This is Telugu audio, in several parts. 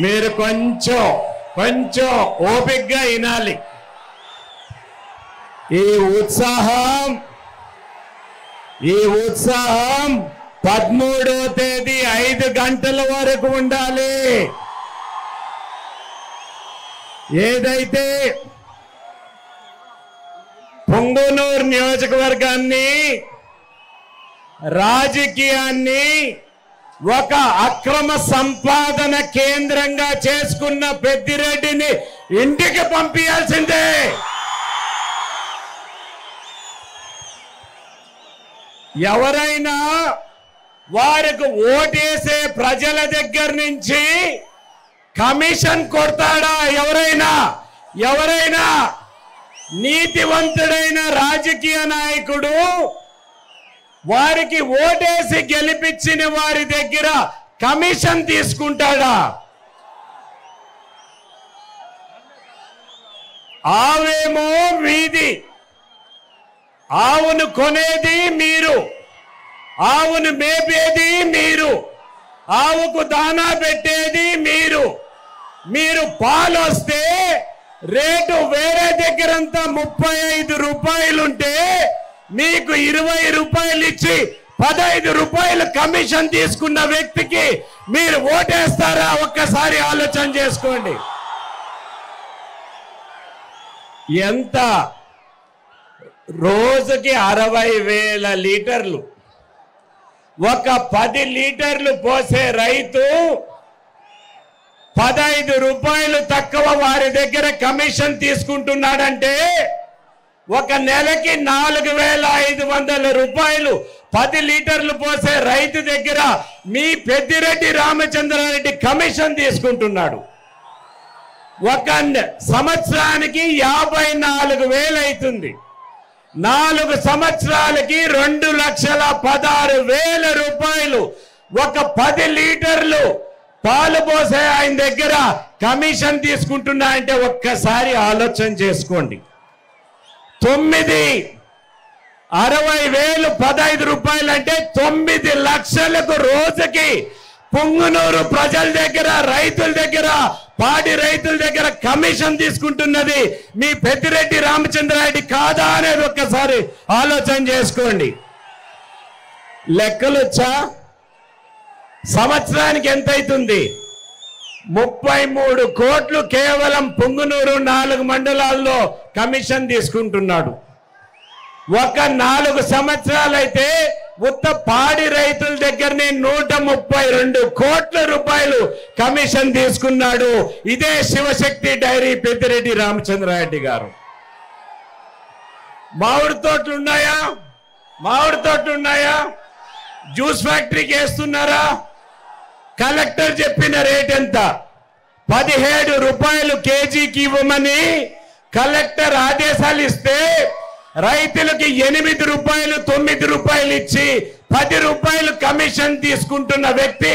మీరు కొంచెం ఓపికగా వినాలి. ఈ ఉత్సాహం 13వ తేదీ 5 గంటల వరకు ఉండాలి. ఏదైతే పొంగనూరు నియోజకవర్గాన్ని రాజకీయాన్ని ఒక అక్రమ సంపాదన కేంద్రంగా చేసుకున్న పెద్దిరెడ్డిని ఇంటికి పంపించాల్సిందే. ఎవరైనా వారికి ఓటేసే ప్రజల దగ్గర నుంచి కమిషన్ కొడతాడా? ఎవరైనా నీతివంతుడైన రాజకీయ నాయకుడు వారికి ఓటేసి గెలిపించిన వారి దగ్గర కమిషన్ తీసుకుంటాడా? ఆవేమో మీది, ఆవును కొనేది మీరు, ఆవును మేపేది మీరు, ఆవుకు దానా పెట్టేది మీరు పాలు వస్తే రేటు వేరే దగ్గరంతా 35 రూపాయలుంటే మీకు 20 రూపాయలు ఇచ్చి 15 రూపాయలు కమిషన్ తీసుకున్న వ్యక్తికి మీరు ఓటేస్తారా? ఒక్కసారి ఆలోచన చేసుకోండి. ఎంత రోజుకి 60,000 లీటర్లు, ఒక 10 లీటర్లు పోసే రైతు 15 రూపాయలు తక్కువ వారి దగ్గర కమిషన్ తీసుకుంటున్నాడంటే ఒక నెలకి 4,500 రూపాయలు 10 లీటర్లు పోసే రైతు దగ్గర మీ పెద్దిరెడ్డి రామచంద్రారెడ్డి కమిషన్ తీసుకుంటున్నాడు. ఒక సంవత్సరానికి 54,000 అవుతుంది. 4 సంవత్సరాలకి 2,16,000 రూపాయలు ఒక 10 లీటర్లు పాలు పోసే ఆయన దగ్గర కమిషన్ తీసుకుంటున్నా అంటే ఒక్కసారి ఆలోచన చేసుకోండి. 9,60,000 15 రూపాయలు అంటే 9 లక్షలకు రోజుకి పొంగనూరు ప్రజల దగ్గర, రైతుల దగ్గర, పాడి రైతుల దగ్గర కమిషన్ తీసుకుంటున్నది మీ పెద్దిరెడ్డి రామచంద్రారెడ్డి కాదా అనేది ఒక్కసారి ఆలోచన చేసుకోండి. లెక్కలొచ్చా? సంవత్సరానికి ఎంత అవుతుంది? 33 కోట్లు కేవలం పొంగనూరు 4 మండలాల్లో కమిషన్ తీసుకుంటున్నాడు. ఒక 4 సంవత్సరాలైతే ఉత్త పాడి రైతుల దగ్గరనే 132 కోట్ల రూపాయలు కమిషన్ తీసుకున్నాడు. ఇదే శివశక్తి డైరీ పెద్దిరెడ్డి రామచంద్రారెడ్డి గారు. మామిడి తోటలు ఉన్నాయా? జ్యూస్ ఫ్యాక్టరీకి వేస్తున్నారా? కలెక్టర్ చెప్పిన రేట్ ఎంత? 17 రూపాయలు కేజీకి ఇవ్వమని కలెక్టర్ ఆదేశాలు ఇస్తే రైతులకి 8 రూపాయలు 9 రూపాయలు ఇచ్చి 10 రూపాయలు కమిషన్ తీసుకుంటున్న వ్యక్తి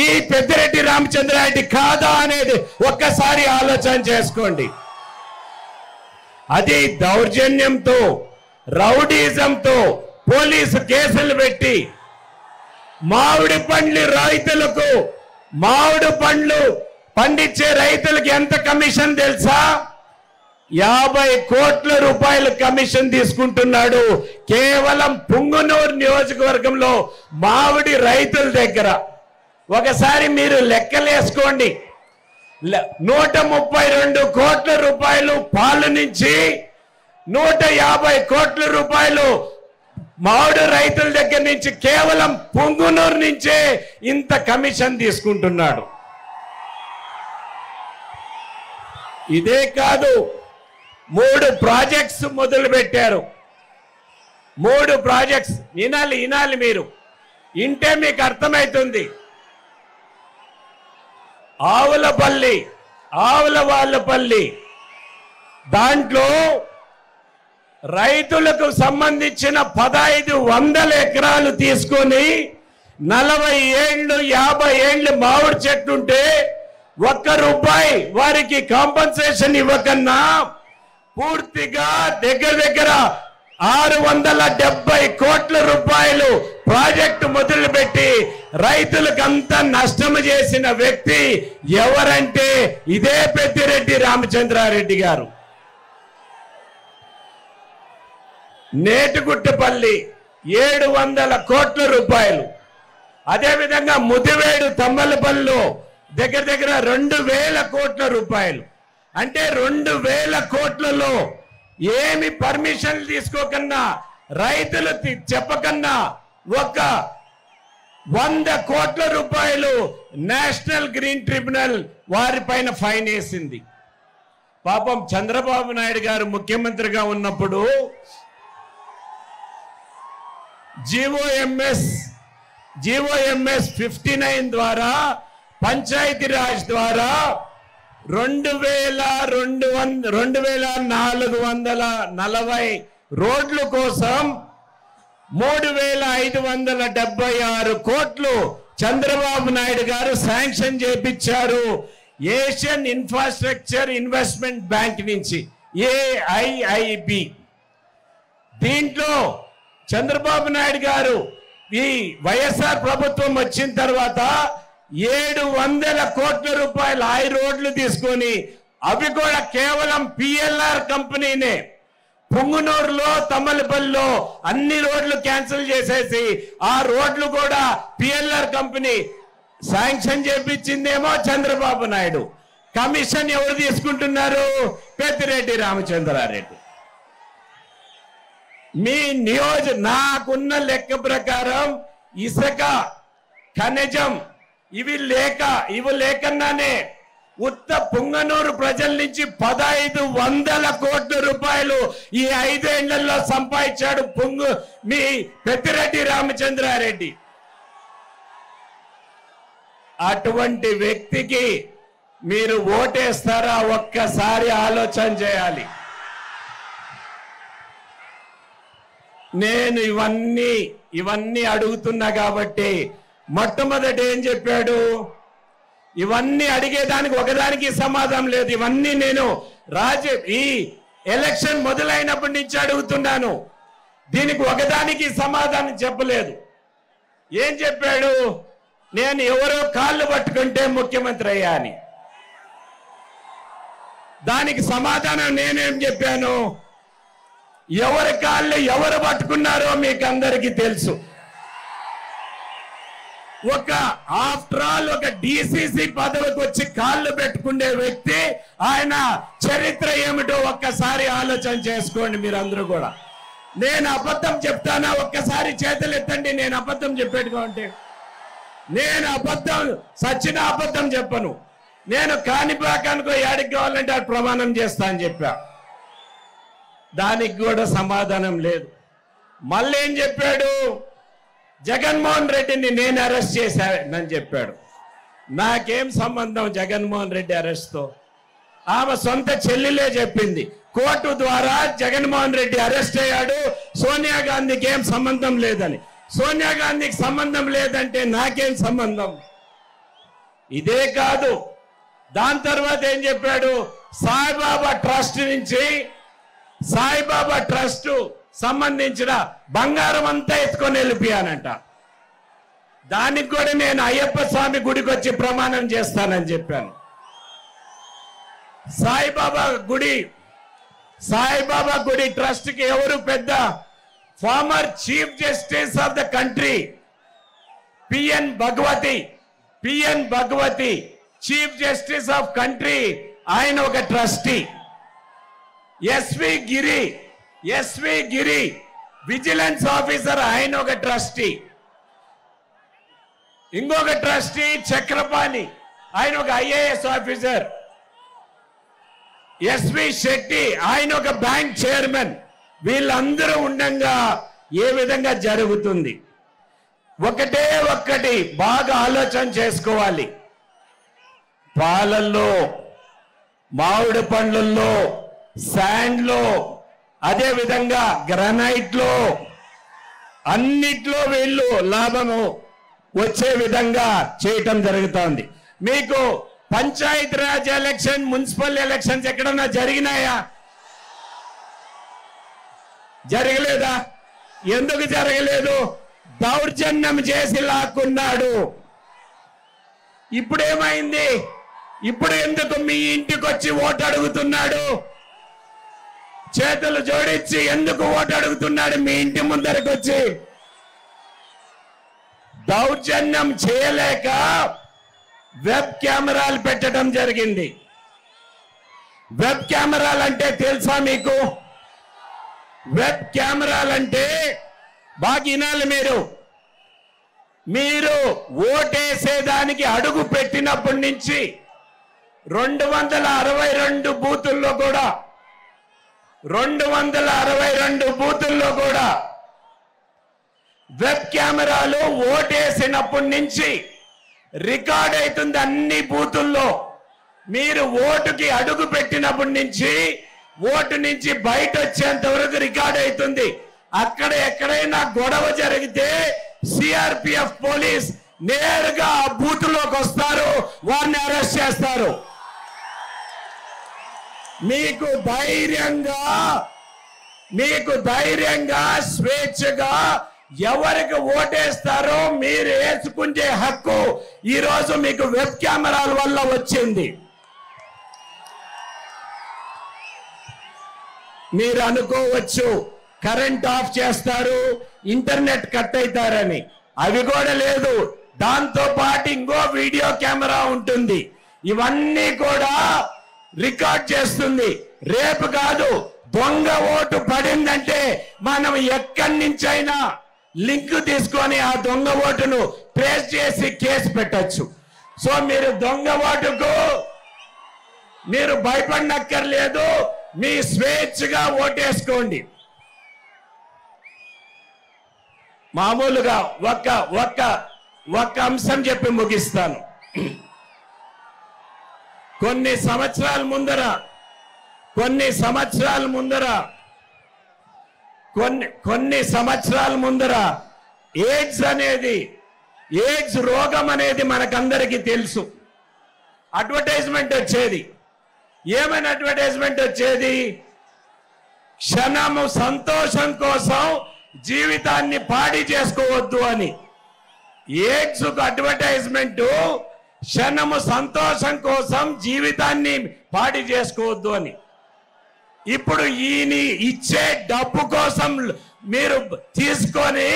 ఈ పెద్దిరెడ్డి రామచంద్రారెడ్డి కాదా అనేది ఒక్కసారి ఆలోచన చేసుకోండి. అది దౌర్జన్యంతో, రౌడీజంతో పోలీసు కేసులు పెట్టి మామిడి పండ్లు రైతులకు, మామిడి పండ్లు పండించే రైతులకు ఎంత కమిషన్ తెలుసా? 50 కోట్ల రూపాయలు కమిషన్ తీసుకుంటున్నాడు కేవలం పొంగనూరు నియోజకవర్గంలో మామిడి రైతుల దగ్గర. ఒకసారి మీరు లెక్కలేసుకోండి. 132 కోట్ల రూపాయలు పాలు నుంచి 150 కోట్ల రూపాయలు మామిడి రైతుల దగ్గర నుంచి కేవలం పొంగనూరు నుంచే ఇంత కమిషన్ తీసుకుంటున్నాడు. ఇదే కాదు, 3 ప్రాజెక్ట్స్ మొదలు పెట్టారు. 3 ప్రాజెక్ట్స్. వినాలి మీరు, ఇంటే మీకు అర్థమవుతుంది. ఆవులవాళ్ళపల్లి దాంట్లో రైతులకు సంబంధించిన 1500 ఎకరాలు తీసుకొని 40 ఏళ్ళు 50 ఏళ్ళు మామిడి చెట్టు ఉంటే ₹1 వారికి కాంపన్సేషన్ ఇవ్వకన్నా పూర్తిగా దగ్గర 670 కోట్ల రూపాయలు ప్రాజెక్టు మొదలుపెట్టి రైతులకంతా నష్టం చేసిన వ్యక్తి ఎవరంటే ఇదే పెద్దిరెడ్డి రామచంద్రారెడ్డి గారు. నేటిగుట్టపల్లి 700 కోట్ల రూపాయలు, అదేవిధంగా ముదివేడు తమ్మలపల్లిలో దగ్గర దగ్గర 2000 కోట్ల రూపాయలు. అంటే 2000 కోట్లలో ఏమి పర్మిషన్లు తీసుకోకన్నా రైతులు చెప్పకన్నా ఒక 100 కోట్ల రూపాయలు నేషనల్ గ్రీన్ ట్రిబ్యునల్ వారిపైన ఫైన్ వేసింది. పాపం చంద్రబాబు నాయుడు గారు ముఖ్యమంత్రిగా ఉన్నప్పుడు జీవోఎంఎస్ 59 ద్వారా పంచాయతీరాజ్ ద్వారా 2440 రోడ్ల కోసం 3576 కోట్లు చంద్రబాబు నాయుడు గారు శాంక్షన్ చేపించారు ఏషియన్ ఇన్ఫ్రాస్ట్రక్చర్ ఇన్వెస్ట్మెంట్ బ్యాంక్ నుంచి, AIIB. దీంట్లో చంద్రబాబు నాయుడు గారు ఈ వైఎస్ఆర్ ప్రభుత్వం వచ్చిన తర్వాత 700 కోట్ల రూపాయలు ఆ రోడ్లు తీసుకొని అవి కూడా కేవలం PLR కంపెనీనే పుంగునూరులో తమ్మలపల్లిలో అన్ని రోడ్లు క్యాన్సిల్ చేసేసి ఆ రోడ్లు కూడా PLR కంపెనీ శాంక్షన్ చేపించిందేమో చంద్రబాబు నాయుడు. కమిషన్ ఎవరు తీసుకుంటున్నారు? పెద్దిరెడ్డి రామచంద్రారెడ్డి. మీ నాకున్న లెక్క ప్రకారం ఇసుక ఖనిజం ఇవి లేకన్నానే ఉత్త పుంగనూరు ప్రజల నుంచి 1500 కోట్ల రూపాయలు ఈ 5 ఏళ్లలో సంపాదించాడు మీ పెద్దిరెడ్డి రామచంద్రారెడ్డి. అటువంటి వ్యక్తికి మీరు ఓటేస్తారా? ఒక్కసారి ఆలోచన చేయాలి. నేను ఇవన్నీ అడుగుతున్నా కాబట్టి మొట్టమొదటి ఏం చెప్పాడు? ఇవన్నీ అడిగేదానికి ఒకదానికి సమాధానం లేదు. ఇవన్నీ నేను ఈ ఎలక్షన్ మొదలైనప్పటి నుంచి అడుగుతున్నాను. దీనికి ఒకదానికి సమాధానం చెప్పలేదు. ఏం చెప్పాడు? నేను ఎవరో కాళ్ళు పట్టుకుంటే ముఖ్యమంత్రి అయ్యా అని. దానికి సమాధానం నేనేం చెప్పాను? ఎవరి కాళ్ళు ఎవరు పట్టుకున్నారో మీకు అందరికీ తెలుసు. ఆఫ్టర్ ఆల్ ఒక DCC పదవికి వచ్చి కాళ్ళు పెట్టుకునే వ్యక్తి ఆయన చరిత్ర ఏమిటో ఒక్కసారి ఆలోచన చేసుకోండి మీరందరూ కూడా. నేను అబద్ధం చెప్తానా? ఒక్కసారి చేతులు ఎత్తండి. నేను అబద్ధం చెప్పేట్టుగా ఉంటే. నేను సచిన అబద్ధం చెప్పను. నేను కాణిపాకానికో ఏడికి కావాలంటే అది ప్రమాణం చేస్తా అని చెప్పా. దానికి కూడా సమాధానం లేదు. మళ్ళీ ఏం చెప్పాడు? జగన్మోహన్ రెడ్డిని నేను అరెస్ట్ చేశానని చెప్పాడు. నాకేం సంబంధం జగన్మోహన్ రెడ్డి అరెస్ట్తో? ఆమె సొంత చెల్లెలే చెప్పింది కోర్టు ద్వారా జగన్మోహన్ రెడ్డి అరెస్ట్ అయ్యాడు, సోనియా గాంధీకి ఏం సంబంధం లేదని. సోనియా గాంధీకి సంబంధం లేదంటే నాకేం సంబంధం? ఇదే కాదు, దాని తర్వాత ఏం చెప్పాడు? సాయిబాబా ట్రస్ట్ నుంచి సాయిబాబా ట్రస్ట్ సంబంధించిన బంగారం అంతా ఎత్తుకొని వెళ్ళిపోయానంట. దానికి కూడా నేను అయ్యప్ప స్వామి గుడికి వచ్చి ప్రమాణం చేస్తానని చెప్పాను. సాయిబాబా గుడి ట్రస్ట్ కి ఎవరు పెద్ద? Former chief justice of the country PN Bhagwati chief justice of country, ఆయన ఒక trustee. SV Giri vigilance officer, ఆయన ఒక ట్రస్టీ. ఇంకొక ట్రస్టీ చక్రపాణి, ఆయన ఒక IAS ఆఫీసర్. ఎస్వి శెట్టి, ఆయన ఒక బ్యాంక్ చైర్మన్. వీళ్ళందరూ ఉండగా ఏ విధంగా జరుగుతుంది? ఒక్కటి బాగా ఆలోచన చేసుకోవాలి. పాలల్లో, మామిడి పండ్లలో, శాండ్లో, అదే విధంగా గ్రానైట్ లో, అన్నిట్లో వీళ్ళు లాభము వచ్చే విధంగా చేయటం జరుగుతోంది. మీకు పంచాయతీరాజ్ ఎలక్షన్, మున్సిపల్ ఎలక్షన్స్ ఎక్కడన్నా జరిగినాయా? జరగలేదా? ఎందుకు జరగలేదు? దౌర్జన్యం చేసి లాక్కున్నాడు. ఇప్పుడేమైంది? ఇప్పుడు ఎందుకు మీ ఇంటికి వచ్చి ఓటు అడుగుతున్నాడు? చేతులు జోడించి ఎందుకు ఓటు అడుగుతున్నాడు మీ ఇంటి ముందరికి వచ్చి? దౌర్జన్యం చేయలేక వెబ్ కెమెరాలు పెట్టడం జరిగింది. వెబ్ కెమెరాలు అంటే తెలుసా మీకు? వెబ్ కెమెరాలు అంటే బాగా వినాలి మీరు ఓటేసేదానికి అడుగు పెట్టినప్పటి నుంచి 262 బూతుల్లో కూడా 262 బూతుల్లో కూడా వెబ్ కెమెరాలు ఓటేసినప్పటి నుంచి రికార్డ్ అవుతుంది. అన్ని బూతుల్లో మీరు ఓటుకి అడుగు పెట్టినప్పటి నుంచి ఓటు నుంచి బయట వచ్చేంత వరకు రికార్డ్ అవుతుంది. అక్కడ ఎక్కడైనా గొడవ జరిగితే సిఆర్పిఎఫ్ పోలీస్ నేరుగా ఆ బూత్లోకి వస్తారు, వారిని అరెస్ట్ చేస్తారు. మీకు ధైర్యంగా స్వేచ్ఛగా ఎవరికి ఓటేస్తారో మీరు వేసుకునే హక్కు ఈ రోజు మీకు వెబ్ కెమెరాల వల్ల వచ్చింది. మీరు అనుకోవచ్చు కరెంట్ ఆఫ్ చేస్తారు, ఇంటర్నెట్ కట్ అవుతారని. అవి కూడా లేదు. దాంతో పాటు ఇంకో వీడియో కెమెరా ఉంటుంది. ఇవన్నీ కూడా రికార్డ్ చేస్తుంది. రేపు కాదు, దొంగ ఓటు పడిందంటే మనం ఎక్కడి నుంచైనా లింక్ తీసుకొని ఆ దొంగ ఓటును ట్రేస్ చేసి కేసు పెట్టచ్చు. సో మీరు దొంగ ఓటుకు మీరు భయపడనక్కర్లేదు. మీ స్వేచ్ఛగా ఓటేసుకోండి. మామూలుగా ఒక్క అంశం చెప్పి ముగిస్తాను. కొన్ని సంవత్సరాల ముందర ఎయిడ్స్ రోగం అనేది మనకందరికీ తెలుసు. అడ్వర్టైజ్మెంట్ వచ్చేది. ఏమైనా అడ్వర్టైజ్మెంట్ వచ్చేది? క్షణము సంతోషం కోసం జీవితాన్ని పాడి చేసుకోవద్దు అని. ఎయిడ్స్ అడ్వర్టైజ్మెంట్ క్షణము సంతోషం కోసం జీవితాన్ని పాడి చేసుకోవద్దు అని. ఇప్పుడు ఈయన ఇచ్చే డబ్బు కోసం మీరు తీసుకొని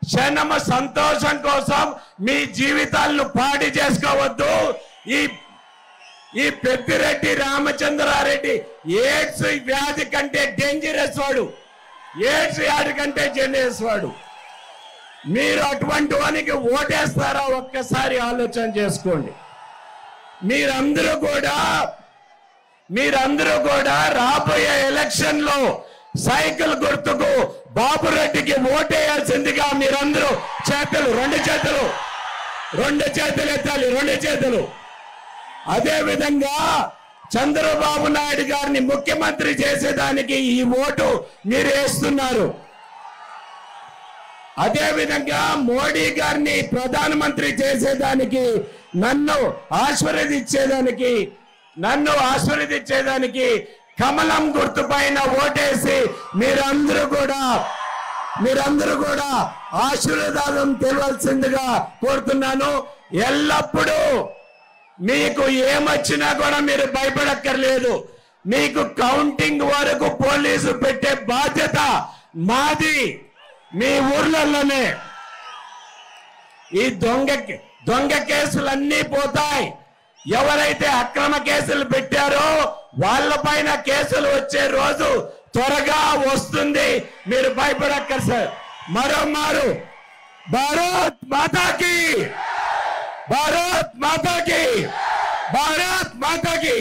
క్షణము సంతోషం కోసం మీ జీవితాలను పాడి చేసుకోవద్దు. ఈ పెద్దిరెడ్డి రామచంద్రారెడ్డి ఎయిడ్స్ వ్యాధి కంటే డేంజరస్ వాడు. ఎయిడ్స్ వ్యాధి కంటే డేంజరస్ వాడు. మీరు అటువంటి వానికి ఓటేస్తారా? ఒక్కసారి ఆలోచన చేసుకోండి. మీరందరూ కూడా రాబోయే ఎలక్షన్ లో సైకిల్ గుర్తుకు బాబురెడ్డికి ఓటేయాల్సిందిగా మీరందరూ రెండు చేతులు ఎత్తాలి. 2 చేతులు. అదే విధంగా చంద్రబాబు నాయుడు గారిని ముఖ్యమంత్రి చేసేదానికి ఈ ఓటు మీరు వేస్తున్నారు. అదే విధంగా మోడీ గారిని ప్రధానమంత్రి చేసేదానికి నన్ను ఆశీర్వదించేదానికి కమలం గుర్తు పైన ఓటేసి మీరందరూ కూడా ఆశీర్వాదం తెలవాల్సిందిగా కోరుతున్నాను. ఎల్లప్పుడూ మీకు ఏమొచ్చినా కూడా మీరు భయపడక్కర్లేదు. మీకు కౌంటింగ్ వరకు పోలీసు పెట్టే బాధ్యత మాది. మీ ఊర్లలోనే ఈ దొంగ కేసులన్నీ పోతాయి. ఎవరైతే అక్రమ కేసులు పెట్టారో వాళ్ళపైన కేసులు వచ్చే రోజు త్వరగా వస్తుంది. మీరు భయపడక్కర్ సార్. మరోమారు భారత్ మాతాకి, భారత్ మాతాకి, భారత్ మాతాకి.